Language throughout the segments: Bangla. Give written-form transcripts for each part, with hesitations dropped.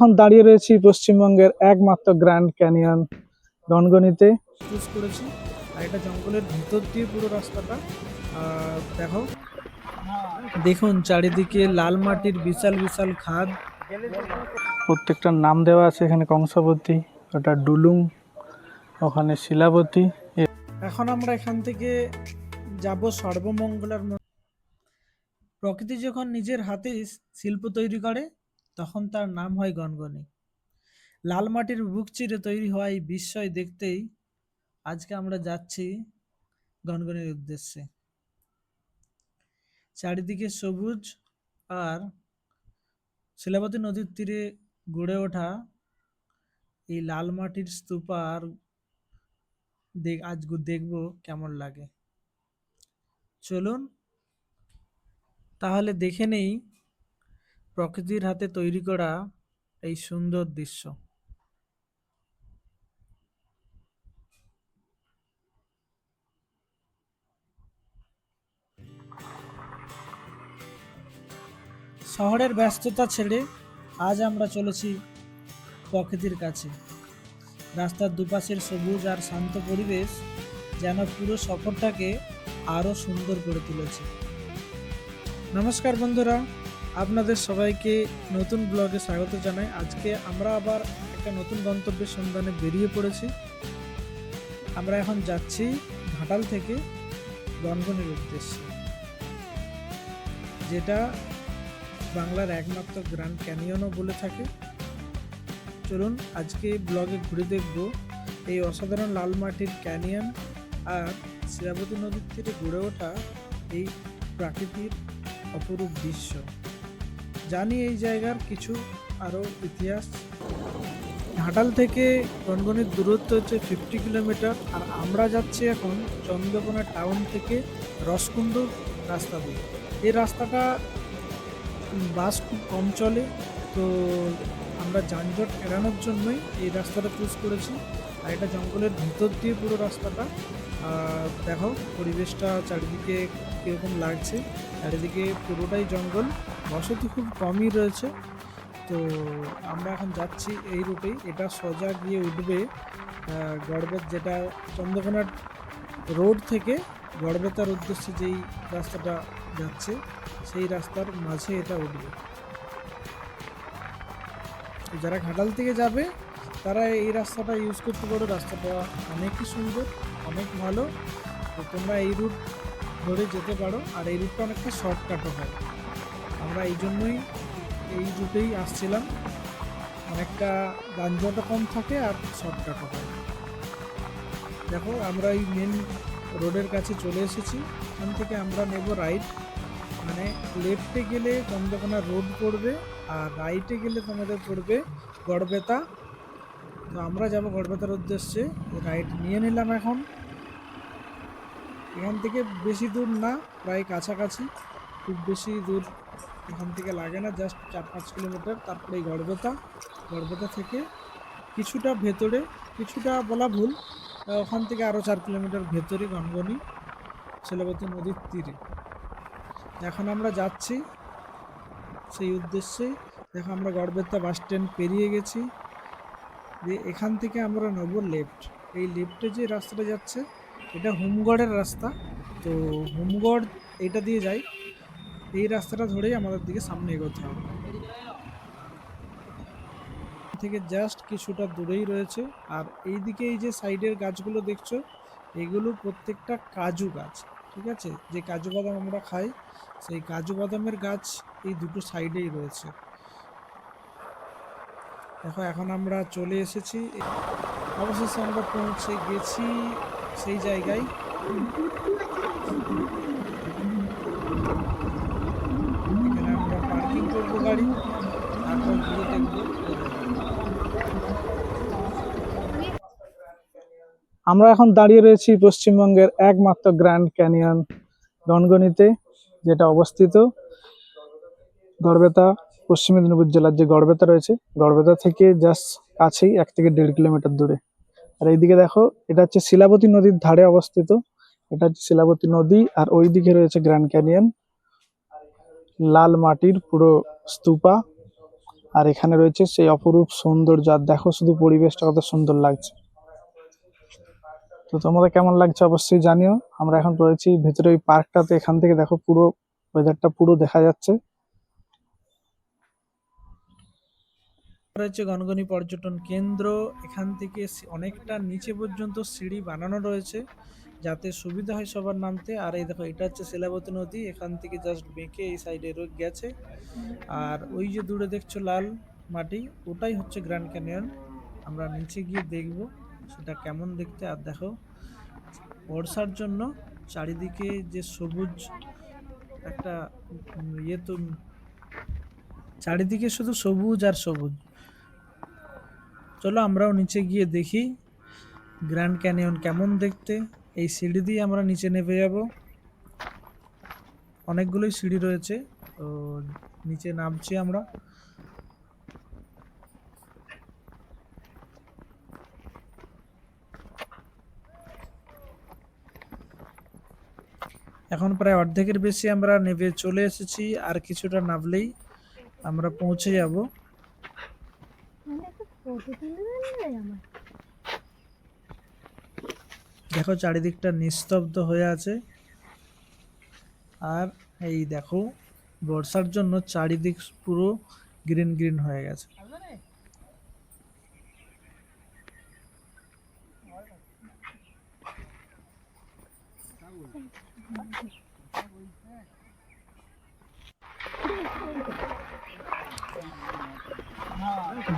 এখন দাঁড়িয়ে রয়েছি পশ্চিমবঙ্গের একমাত্র গ্র্যান্ড ক্যানিয়ন গনগনিতে। চুজ করেছি আর এটা জঙ্গলের ভিতর দিয়ে পুরো রাস্তাটা। দেখো, দেখুন চারিদিকে লাল মাটির বিশাল বিশাল খাদ, প্রত্যেকটার নাম দেওয়া আছে। এখানে কংসাবতী, ওটা ডুলুং, ওখানে শিলাবতী। এখন আমরা এখান থেকে যাব সর্বমঙ্গলার। প্রকৃতি যখন নিজের হাতে শিল্প তৈরি করে তখন তার নাম হয় গনগনি। লাল মাটির বুক চিরে তৈরি হওয়া এই বিস্ময় দেখতেই আজকে আমরা যাচ্ছি গনগনির উদ্দেশ্যে। চারিদিকে সবুজ আর শিলাবতী নদীর তীরে গড়ে ওঠা এই লাল মাটির স্তূপা আর আজ দেখবো কেমন লাগে। চলুন তাহলে দেখে নেই প্রকৃতির হাতে তৈরি করা এই সুন্দর দৃশ্য। শহরের ব্যস্ততা ছেড়ে আজ আমরা চলেছি প্রকৃতির কাছে। রাস্তার দুপাশের সবুজ আর শান্ত পরিবেশ যেন পুরো সফরটাকে আরও সুন্দর করে তুলেছে। নমস্কার বন্ধুরা, আপনাদের সবাইকে নতুন ব্লগে স্বাগত জানাই। আজকে আমরা আবার একটা নতুন গন্তব্যের সন্ধানে বেরিয়ে পড়েছি। আমরা এখন যাচ্ছি ঘাটাল থেকে গনগনির উদ্দেশ্যে, যেটা বাংলার একমাত্র গ্র্যান্ড ক্যানিয়নও বলে থাকে। চলুন আজকে ব্লগে ঘুরে দেখব এই অসাধারণ লাল মাটির ক্যানিয়ন আর শিলাবতী নদীর তীরে গড়ে ওঠা এই প্রাকৃতিক অপরূপ দৃশ্য। জানি এই জায়গার কিছু আরও ইতিহাস। ঘাটাল থেকে গনগনির দূরত্ব হচ্ছে 50 কিলোমিটার, আর আমরা যাচ্ছি এখন চন্দ্রকোনা টাউন থেকে রসকুণ্ড রাস্তা দিয়ে। এই রাস্তাটা বাস খুব কম চলে, তো আমরা যানজট এড়ানোর জন্যই এই রাস্তাটা চুজ করেছি। আর এটা জঙ্গলের ভিতর দিয়ে পুরো রাস্তাটা। দেখো পরিবেশটা চারিদিকে কীরকম লাগছে। চারিদিকে পুরোটাই জঙ্গল, বসতি খুব কমই রয়েছে। তো আমরা এখন যাচ্ছি এই রুটেই। এটা সোজা গিয়ে উঠবে গড়বেত, যেটা চন্দ্রকোনা রোড থেকে গড়বেতার উদ্দেশ্যে যেই রাস্তাটা যাচ্ছে সেই রাস্তার মাঝে এটা উঠবে। যারা ঘাটাল থেকে যাবে তারা এই রাস্তাটা ইউজ করতে পারো। রাস্তাটা অনেকই সুন্দর, অনেক ভালো। তো তোমরা এই রুট ধরে যেতে পারো, আর এই রুটটা অনেকটা শর্টকাটও হয়। আমরা এই জন্যই এই রুটেই আসছিলাম, অনেকটা যানজটও কম থাকে আর শর্টকাটও হয়। দেখো আমরা এই মেন রোডের কাছে চলে এসেছি। এখান থেকে আমরা নেব রাইট, মানে লেফটে গেলে চন্দ্রকোনা রোড পড়বে আর রাইটে গেলে তোমাদের পড়বে গড়বেতা। তো আমরা যাব গড়বেতার উদ্দেশ্যে, রাইট নিয়ে নিলাম। এখন এখান থেকে বেশি দূর না, প্রায় কাছাকাছি, খুব বেশি দূর এখান থেকে লাগে না, জাস্ট 4-5 কিলোমিটার। তারপরে এই গড়বেতা, গড়বেতা থেকে কিছুটা ভেতরে, কিছুটা বলা ভুল, ওখান থেকে আরও 4 কিলোমিটার ভেতরে গনগনি শিলাবতী নদীর তীরে। এখন আমরা যাচ্ছি সেই উদ্দেশ্যে। দেখো আমরা গড়বেতা বাস স্ট্যান্ড পেরিয়ে গেছি, যে এখান থেকে আমরা নেব লেফট। এই লেফটে যে রাস্তাটা যাচ্ছে এটা হোমগড়ের রাস্তা। তো হোমগড় এইটা দিয়ে যাই, এই রাস্তাটা ধরেই আমাদের দিকে সামনে এগোতে হবে। থেকে জাস্ট কিছুটা দূরেই রয়েছে। আর এইদিকে এই যে সাইডের গাছগুলো দেখছো, এগুলো প্রত্যেকটা কাজু গাছ, ঠিক আছে? যে কাজু বাদাম আমরা খাই, সেই কাজু বাদামের গাছ এই দুটো সাইডেই রয়েছে। দেখো এখন আমরা চলে এসেছি, অবশেষে আমরা পৌঁছে গেছি সেই জায়গায়। এখানে আমরা পার্কিং করবো গাড়ি, তারপর ঘুরে দেখবো। আমরা এখন দাঁড়িয়ে রয়েছি পশ্চিমবঙ্গের একমাত্র গ্র্যান্ড ক্যানিয়ন গনগনিতে, যেটা অবস্থিত গড়বেতা, পশ্চিম মেদিনীপুর জেলার যে গড়বেতা রয়েছে, গড়বেতা থেকে জাস্ট কাছেই 1 থেকে 1.5 কিলোমিটার দূরে। আর এইদিকে দেখো, এটা হচ্ছে শিলাবতী নদীর ধারে অবস্থিত। এটা হচ্ছে শিলাবতী নদী, আর ওই দিকে রয়েছে গ্র্যান্ড ক্যানিয়ন, লাল মাটির পুরো স্তূপা। আর এখানে রয়েছে সেই অপরূপ সৌন্দর্য। আর দেখো শুধু পরিবেশটা কত সুন্দর লাগছে। তো তোমাদের কেমন লাগছে অবশ্যই জানিও। আমরা এখন রয়েছি ভেতরে ওই পার্কটাতে, এখান থেকে দেখো পুরো ওয়েদারটা পুরো দেখা যাচ্ছে। রয়েছে গনগনি পর্যটন কেন্দ্র। এখান থেকে অনেকটা নিচে পর্যন্ত সিঁড়ি বানানো রয়েছে যাতে সুবিধা হয় সবার নামতে। আর এই দেখো, এটা হচ্ছে শিলাবতী নদী, এখান থেকে জাস্ট বেঁকে এই সাইডে গেছে। আর ওই যে দূরে দেখছো লাল মাটি, ওটাই হচ্ছে গ্র্যান্ড ক্যানিয়ন। আমরা নিচে গিয়ে দেখব সেটা কেমন দেখতে। আর দেখো, বর্ষার জন্য চারিদিকে যে সবুজ একটা ইয়ে, তো চারিদিকে শুধু সবুজ আর সবুজ। চলো আমরাও নিচে গিয়ে দেখি গ্র্যান্ড ক্যানিয়ন কেমন দেখতে। এই সিঁড়ি দিয়ে আমরা নিচে নেমে যাব। অনেকগুলোই সিঁড়ি রয়েছে, তো নিচে নামছি আমরা। এখন প্রায় অর্ধেকের বেশি আমরা নেমে চলে এসেছি, আর কিছুটা নামলেই আমরা পৌঁছে যাব। দেখো চারিদিকটা নিস্তব্ধ হয়ে আছে। আর এই দেখো, বর্ষার জন্য চারিদিক পুরো গ্রিন গ্রিন হয়ে গেছে।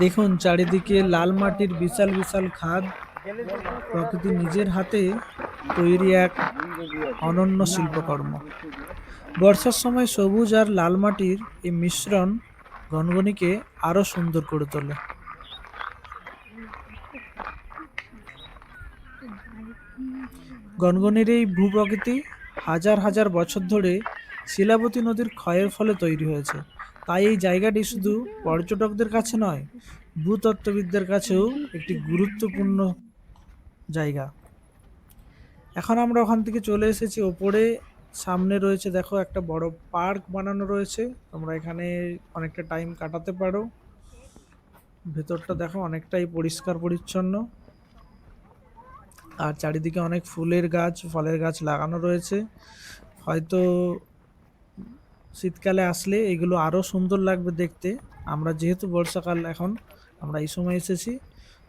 দেখুন চারিদিকে লাল মাটির বিশাল বিশাল খাদ। প্রকৃতি নিজের হাতে তৈরি এক অনন্য শিল্পকর্ম। বর্ষার সময় সবুজ আর লাল মাটির এই মিশ্রণ গনগনিকে আরো সুন্দর করে তোলে। গনগনির এই ভূপ্রকৃতি হাজার হাজার বছর ধরে শিলাবতী নদীর ক্ষয়ের ফলে তৈরি হয়েছে। তাই এই জায়গাটি শুধু পর্যটকদের কাছে নয়, ভূতত্ত্ববিদদের কাছেও একটি গুরুত্বপূর্ণ জায়গা। এখন আমরা ওখান থেকে চলে এসেছি ওপরে। সামনে রয়েছে দেখো একটা বড় পার্ক বানানো রয়েছে, তোমরা এখানে অনেকটা টাইম কাটাতে পারো। ভেতরটা দেখো অনেকটাই পরিষ্কার পরিচ্ছন্ন। আর চারিদিকে অনেক ফুলের গাছ, ফলের গাছ লাগানো রয়েছে। হয়তো শীতকালে আসলে এগুলো আরো সুন্দর লাগবে দেখতে। আমরা যেহেতু বর্ষাকাল এখন, আমরা এই সময় এসেছি,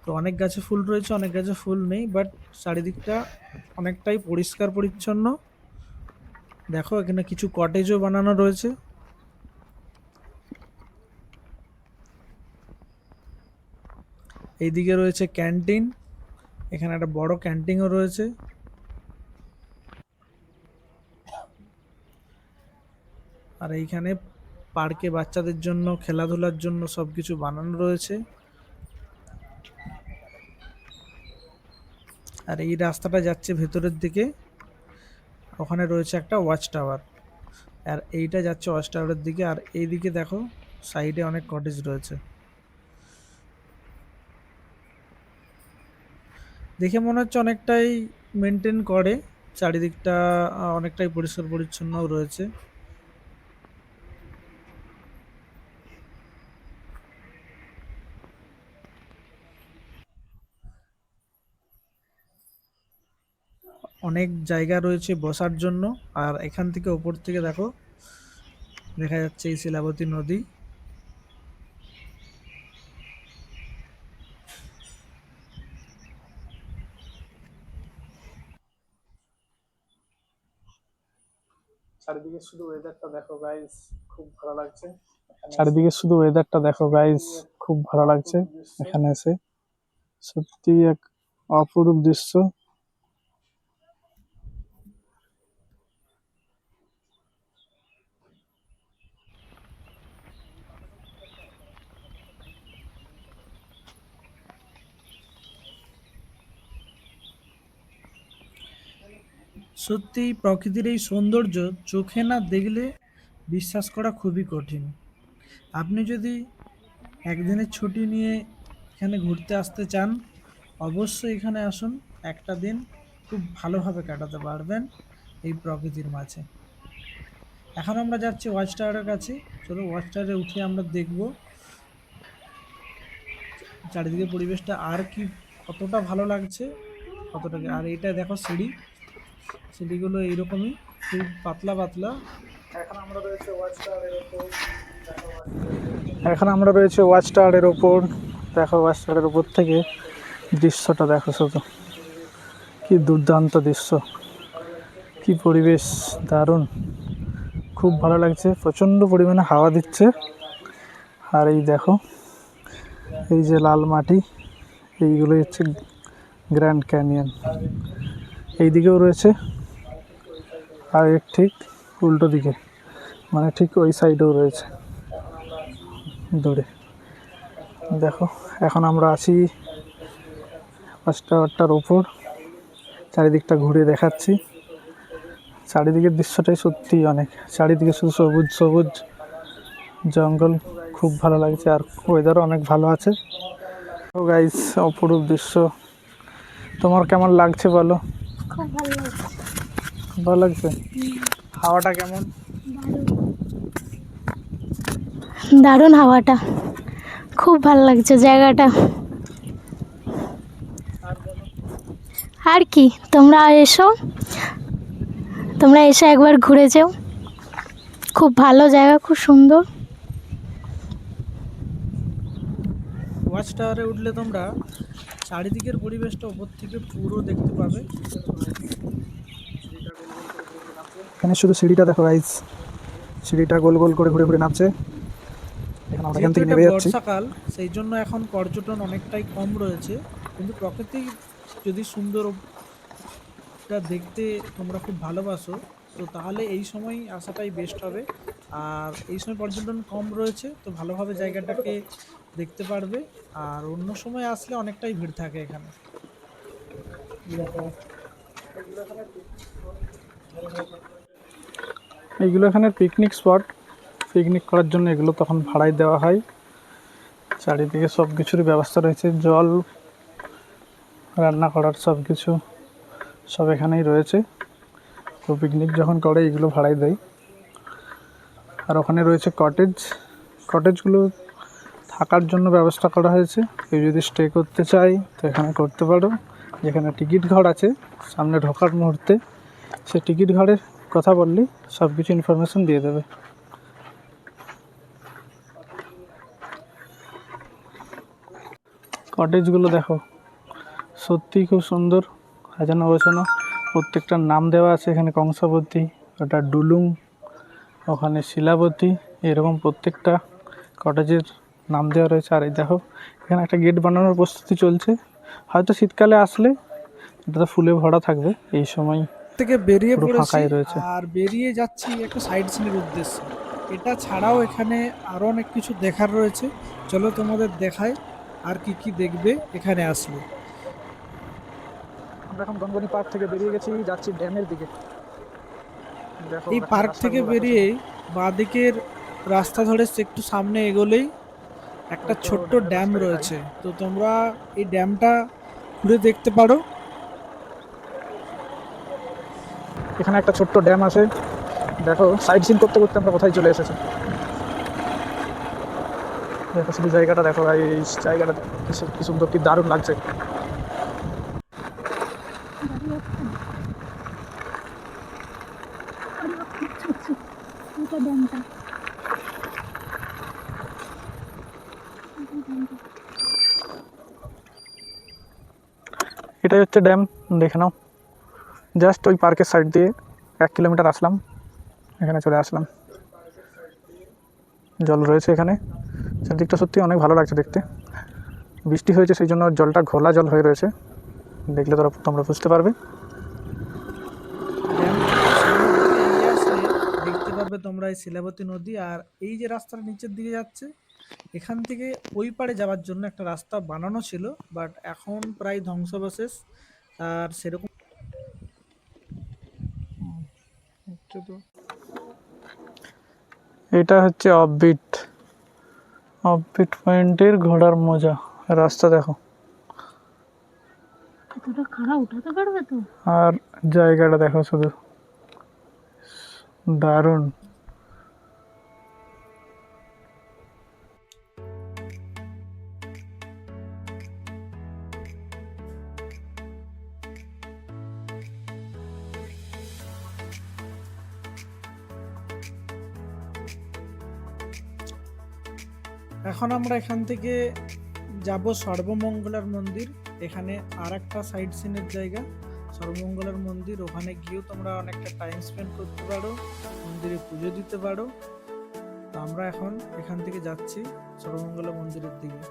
তো অনেক গাছে ফুল রয়েছে, অনেক গাছে ফুল নেই, বাট চারিদিকটা অনেকটাই পরিষ্কার পরিচ্ছন্ন। দেখো এখানে কিছু কটেজও বানানো রয়েছে। এইদিকে রয়েছে ক্যান্টিন, এখানে একটা বড় ক্যান্টিনও রয়েছে। আর এইখানে পার্কে বাচ্চাদের জন্য খেলাধুলার জন্য সবকিছু বানানো রয়েছে। আর এই রাস্তাটা যাচ্ছে ভেতরের দিকে, ওখানে রয়েছে একটা ওয়াচ টাওয়ার। আর এইটা যাচ্ছে ওয়াচ টাওয়ারের দিকে। আর এইদিকে দেখো সাইডে অনেক কটেজ রয়েছে। দেখে মনে হচ্ছে অনেকটাই মেনটেন করে চারিদিকটা, অনেকটাই পরিষ্কার পরিচ্ছন্নও রয়েছে। অনেক জায়গা রয়েছে বসার জন্য। আর এখান থেকে ওপর থেকে দেখো দেখা যাচ্ছে এই শিলাবতী নদী। চারিদিকে শুধু ওয়েদারটা দেখো গাইস, খুব ভালো লাগছে। চারিদিকে শুধু ওয়েদারটা দেখো গাইস, খুব ভালো লাগছে এখানে এসে। সত্যি এক অপরূপ দৃশ্য। সত্যি প্রকৃতির এই সৌন্দর্য চোখে না দেখলে বিশ্বাস করা খুবই কঠিন। আপনি যদি একদিনের ছুটি নিয়ে এখানে ঘুরতে আসতে চান, অবশ্যই এখানে আসুন। একটা দিন খুব ভালোভাবে কাটাতে পারবেন এই প্রকৃতির মাঝে। এখন আমরা যাচ্ছি ওয়াচ টাওয়ারের কাছে। চলো ওয়াচ টাওয়ারে উঠে আমরা দেখব চারিদিকে পরিবেশটা আর কি কতটা ভালো লাগছে কতটাকে। আর এইটা দেখো সিঁড়ি, সিঁড়িগুলো এইরকমই খুব পাতলা পাতলা। এখন আমরা রয়েছে ওয়াচ টাওয়ারের ওপর। এখন আমরা রয়েছে ওয়াচ টাওয়ারের ওপর। দেখো ওয়াচ টাওয়ারের ওপর থেকে দৃশ্যটা দেখো শুধু, কি দুর্দান্ত দৃশ্য, কি পরিবেশ, দারুণ, খুব ভালো লাগছে। প্রচণ্ড পরিমাণে হাওয়া দিচ্ছে। আর এই দেখো এই যে লাল মাটি, এইগুলো হচ্ছে গ্র্যান্ড ক্যানিয়ন। এই দিকেও রয়েছে, আর এর ঠিক উল্টো দিকে, মানে ঠিক ওই সাইডেও রয়েছে দূরে। দেখো এখন আমরা আছি ওয়াচ টাওয়ারটার ওপর, চারিদিকটা ঘুরে দেখাচ্ছি। চারিদিকের দৃশ্যটাই সত্যি অনেক, চারিদিকে শুধু সবুজ সবুজ জঙ্গল, খুব ভালো লাগছে। আর ওয়েদারও অনেক ভালো আছে। তো গাইস, অপরূপ দৃশ্য। তোমার কেমন লাগছে বলো? খুব ভালো লাগছে। খুব ভালো লাগছে। হাওয়াটা কেমন? দারুণ হাওয়াটা, খুব ভালো লাগছে জায়গাটা। আর বলো। আর কি, তোমরা এসো, তোমরা এসে একবার ঘুরে যাও, খুব ভালো জায়গা, খুব সুন্দর। ওয়াচ টাওয়ারে উঠলে তোমরা চারিদিকের পরিবেশটা উপর থেকে পুরো দেখতে পাবে। এখানে শুধু সিঁড়িটা দেখো গাইস, সিঁড়িটা গোল গোল করে ঘুরে ঘুরে নামছে। এখন আমরা এখান থেকে নেমে যাচ্ছি। বর্ষাকাল, সেই জন্য এখন পর্যটন অনেকটাই কম রয়েছে, কিন্তু প্রকৃতি যদি সুন্দরটা দেখতে তোমরা খুব ভালোবাসো, তো তাহলে এই সময় আসাটাই বেস্ট হবে। আর এই সময় পর্যটন কম রয়েছে, তো ভালোভাবে জায়গাটাকে দেখতে পারবে। আর অন্য সময় আসলে অনেকটাই ভিড় থাকে এখানে। এইগুলো এখানে পিকনিক স্পট, পিকনিক করার জন্য এগুলো তখন ভাড়ায় দেওয়া হয়। চারিদিকে সব কিছুরই ব্যবস্থা রয়েছে, জল, রান্না করার সব কিছু সব এখানেই রয়েছে। তো পিকনিক যখন করে এগুলো ভাড়ায় দেয়। আর ওখানে রয়েছে কটেজ, কটেজগুলো থাকার জন্য ব্যবস্থা করা হয়েছে। কেউ যদি স্টে করতে চায় তো এখানে করতে পারো। যেখানে টিকিট ঘর আছে সামনে ঢোকার মুহূর্তে, সে টিকিট ঘরের কথা বললেই সব কিছু ইনফরমেশন দিয়ে দেবে। কটেজগুলো দেখো, সত্যিই খুব সুন্দর সাজানো গোছানো। প্রত্যেকটার নাম দেওয়া আছে, এখানে কংসাবতী, ওটা ডুলুং, ওখানে শিলাবতী, এরকম প্রত্যেকটা কটেজের নাম দেওয়া রয়েছে। আর এই দেখো এখানে একটা গেট বানানোর প্রস্তুতি চলছে। হয়তো শীতকালে আসলে এটা তো ফুলে ভরা থাকবে, এই সময় থেকে বেরিয়ে পড়েছি আর বেরিয়ে যাচ্ছি একটা সাইড সিনের উদ্দেশ্যে। এটা ছাড়াও এখানে আরো অনেক কিছু দেখার রয়েছে, চলো তোমাদের দেখাই আর কি কি দেখবে এখানে আসলে। আমরা এখন গনগনি পার্ক থেকে বেরিয়ে গেছি, যাচ্ছি ড্যামের দিকে। এই পার্ক থেকে বেরিয়ে বাঁদিকের রাস্তা ধরে একটু সামনে এগোলেই একটা ছোট্ট ড্যাম রয়েছে, তো তোমরা এই ড্যামটা ঘুরে দেখতে পারো। এখানে একটা ছোট্ট ড্যাম আছে, দেখো সাইড সিন করতে করতে আমরা কোথায় চলে এসেছি। দেখো শুধু জায়গাটা দেখো, এই জায়গাটা কি সুন্দর, কি দারুণ লাগছে। এটাই হচ্ছে ড্যাম, দেখে নাও। জাস্ট ওই পার্কের সাইড দিয়ে 1 কিলোমিটার আসলাম, এখানে চলে আসলাম। জল রয়েছে এখানে, চারদিকটা সত্যি অনেক ভালো লাগছে দেখতে। বৃষ্টি হয়েছে সেই জন্য জলটা ঘোলা জল হয়ে রয়েছে, দেখলে তোমরা বুঝতে পারবে। দেখতে পারবে তোমরা এই শিলাবতী নদী। আর এই যে রাস্তাটা নিচের দিকে যাচ্ছে, এখান থেকে ওই পারে যাওয়ার জন্য একটা রাস্তা বানানো ছিল, বাট এখন প্রায় ধ্বংসাবশেষ। আর সেরকম এটা হচ্ছে অফবিট, অফবিট পয়েন্টের ঘোড়ার মজা। রাস্তা দেখো, কতটা খারাপ, উঠাতে পারবে তো? আর জায়গাটা দেখো শুধু, দারুণ। এখন আমরা এখান থেকে যাব সর্বমঙ্গলার মন্দির। এখানে আর একটা সাইড সিনের জায়গা সর্বমঙ্গলার মন্দির। ওখানে গিয়েও তোমরা অনেকটা টাইম স্পেন্ড করতে পারো, মন্দিরে পুজো দিতে পারো। তো আমরা এখন এখান থেকে যাচ্ছি সর্বমঙ্গলা মন্দিরের দিকে।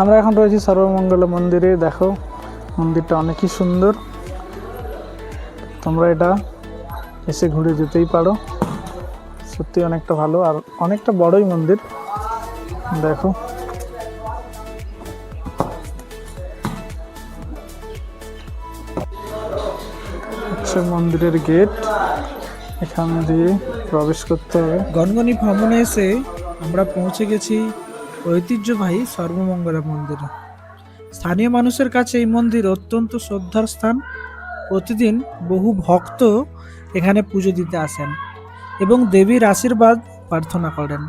আমরা এখন রয়েছি সর্বমঙ্গলা মন্দিরে। দেখো মন্দিরটা অনেকই সুন্দর, তোমরা এটা এসে ঘুরে যেতেই পারো। সত্যি অনেকটা ভালো আর অনেকটা বড়ই মন্দির। দেখো মন্দিরের গেট, এখান দিয়ে প্রবেশ করতে হবে। গনগনি ভ্রমণে এসে আমরা পৌঁছে গেছি ঐতিহ্যবাহী সর্বমঙ্গলা মন্দিরে। স্থানীয় মানুষের কাছে এই মন্দির অত্যন্ত শ্রদ্ধার স্থান। প্রতিদিন বহু ভক্ত এখানে পুজো দিতে আসেন এবং দেবীর আশীর্বাদ প্রার্থনা করেন।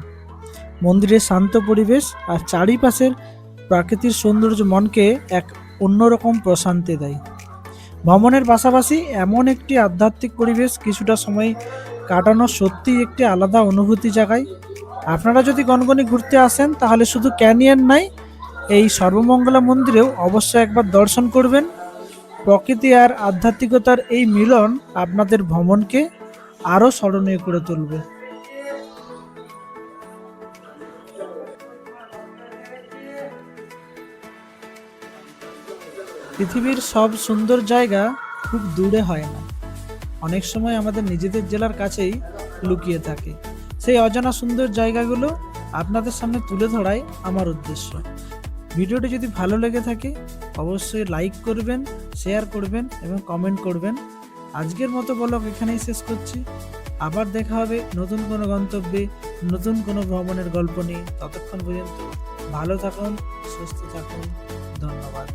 মন্দিরের শান্ত পরিবেশ আর চারিপাশের প্রাকৃতিক সৌন্দর্য মনকে এক অন্যরকম প্রশান্তি দেয়। ভ্রমণের পাশাপাশি এমন একটি আধ্যাত্মিক পরিবেশ কিছুটা সময় কাটানো সত্যিই একটি আলাদা অনুভূতি জাগায়। আপনারা যদি গনগনি ঘুরতে আসেন তাহলে শুধু ক্যানিয়ন নাই, এই সর্বমঙ্গলা মন্দিরেও অবশ্যই একবার দর্শন করবেন। প্রকৃতি আর আধ্যাত্মিকতার এই মিলন আপনাদের ভ্রমণকে আরও স্মরণীয় করে তুলবে। পৃথিবীর সব সুন্দর জায়গা খুব দূরে হয় না, অনেক সময় আমাদের নিজেদের জেলার কাছেই লুকিয়ে থাকে। সেই অজানা সুন্দর জায়গাগুলো আপনাদের সামনে তুলে ধরাই আমার উদ্দেশ্য। ভিডিওটি যদি ভালো লেগে থাকে অবশ্যই লাইক করবেন, শেয়ার করবেন এবং কমেন্ট করবেন। আজকের মতো ব্লগ এখানেই শেষ করছি। আবার দেখা হবে নতুন কোনো গন্তব্যে, নতুন কোনো ভ্রমণের গল্প নিয়ে। ততক্ষণ পর্যন্ত ভালো থাকুন, সুস্থ থাকুন। ধন্যবাদ।